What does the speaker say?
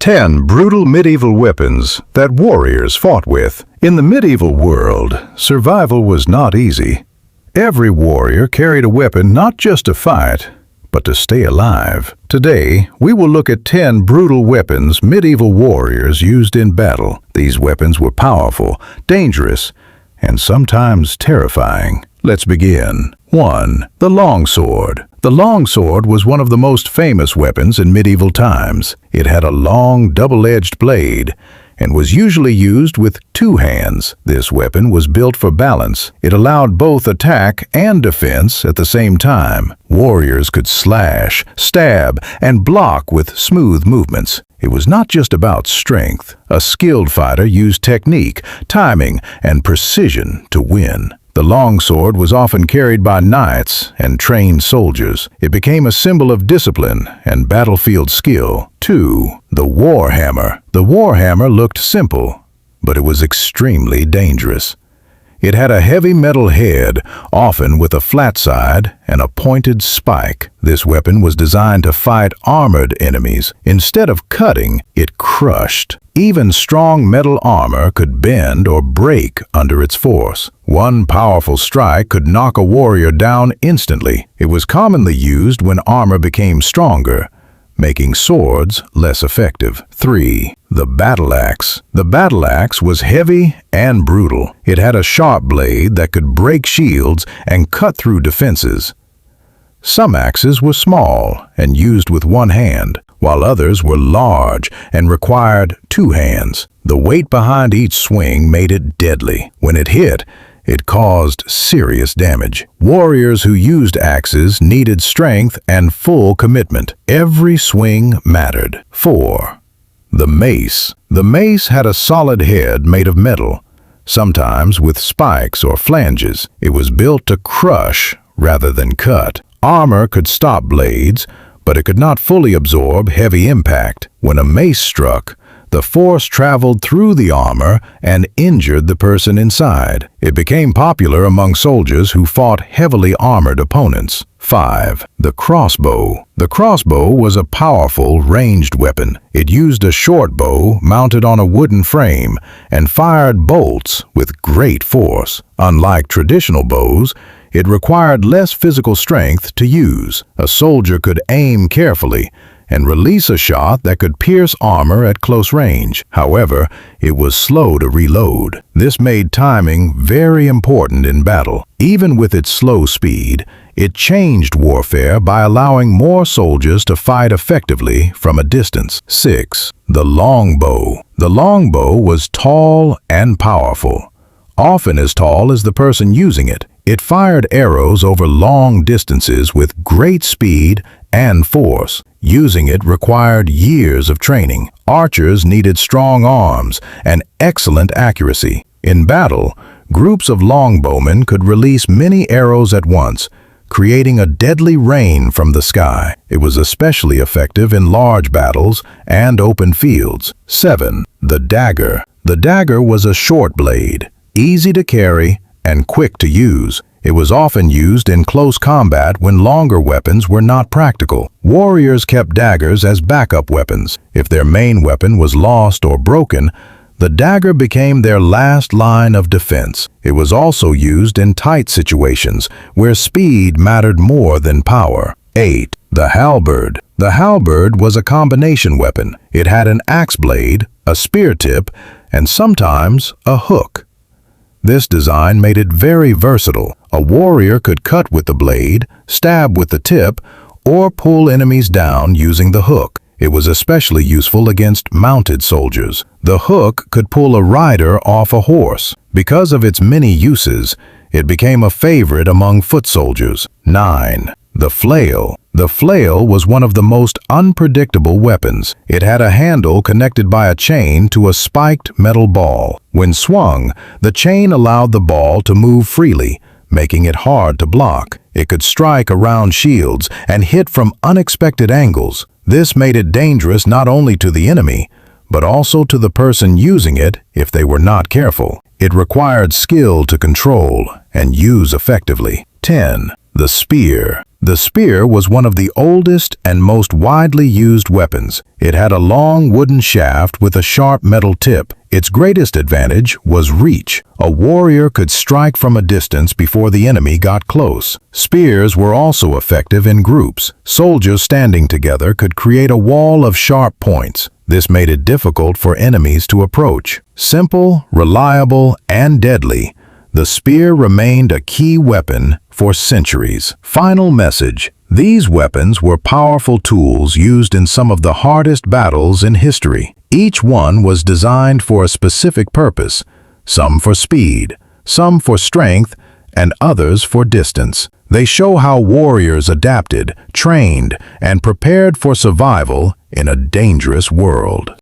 10 brutal medieval weapons that warriors fought with. In the medieval world, survival was not easy. Every warrior carried a weapon not just to fight, but to stay alive. Today, we will look at 10 brutal weapons medieval warriors used in battle. These weapons were powerful, dangerous, and sometimes terrifying. Let's begin. 1. The longsword. The longsword was one of the most famous weapons in medieval times. It had a long, double-edged blade and was usually used with two hands. This weapon was built for balance. It allowed both attack and defense at the same time. Warriors could slash, stab, and block with smooth movements. It was not just about strength. A skilled fighter used technique, timing, and precision to win. The longsword was often carried by knights and trained soldiers. It became a symbol of discipline and battlefield skill. 2. The warhammer. The warhammer looked simple, but it was extremely dangerous. It had a heavy metal head, often with a flat side and a pointed spike. This weapon was designed to fight armored enemies. Instead of cutting, it crushed. Even strong metal armor could bend or break under its force. One powerful strike could knock a warrior down instantly. It was commonly used when armor became stronger, making swords less effective. 3. The battle axe. The battle axe was heavy and brutal. It had a sharp blade that could break shields and cut through defenses. Some axes were small and used with one hand, while others were large and required two hands. The weight behind each swing made it deadly. When it hit, it caused serious damage. Warriors who used axes needed strength and full commitment. Every swing mattered. 4. The mace. The mace had a solid head made of metal, sometimes with spikes or flanges. It was built to crush rather than cut. Armor could stop blades, but it could not fully absorb heavy impact. When a mace struck, the force traveled through the armor and injured the person inside. It became popular among soldiers who fought heavily armored opponents. 5. The crossbow. The crossbow was a powerful, ranged weapon. It used a short bow mounted on a wooden frame and fired bolts with great force. Unlike traditional bows, it required less physical strength to use. A soldier could aim carefully and release a shot that could pierce armor at close range. However, it was slow to reload. This made timing very important in battle. Even with its slow speed, it changed warfare by allowing more soldiers to fight effectively from a distance. 6. The longbow. The longbow was tall and powerful, often as tall as the person using it. It fired arrows over long distances with great speed and force. Using it required years of training. Archers needed strong arms and excellent accuracy. In battle, groups of longbowmen could release many arrows at once, creating a deadly rain from the sky. It was especially effective in large battles and open fields. 7. The dagger. The dagger was a short blade, easy to carry and quick to use. It was often used in close combat when longer weapons were not practical. Warriors kept daggers as backup weapons. If their main weapon was lost or broken, the dagger became their last line of defense. It was also used in tight situations where speed mattered more than power. 8. The halberd. The halberd was a combination weapon. It had an axe blade, a spear tip, and sometimes a hook. This design made it very versatile. A warrior could cut with the blade, stab with the tip, or pull enemies down using the hook. It was especially useful against mounted soldiers. The hook could pull a rider off a horse. Because of its many uses, it became a favorite among foot soldiers. 9. The flail. The flail was one of the most unpredictable weapons. It had a handle connected by a chain to a spiked metal ball. When swung, the chain allowed the ball to move freely, making it hard to block. It could strike around shields and hit from unexpected angles. This made it dangerous not only to the enemy, but also to the person using it if they were not careful. It required skill to control and use effectively. 10. The spear. The spear was one of the oldest and most widely used weapons. It had a long wooden shaft with a sharp metal tip. Its greatest advantage was reach. A warrior could strike from a distance before the enemy got close. Spears were also effective in groups. Soldiers standing together could create a wall of sharp points. This made it difficult for enemies to approach. Simple, reliable, and deadly, the spear remained a key weapon for centuries. Final message: these weapons were powerful tools used in some of the hardest battles in history. Each one was designed for a specific purpose, some for speed, some for strength, and others for distance. They show how warriors adapted, trained, and prepared for survival in a dangerous world.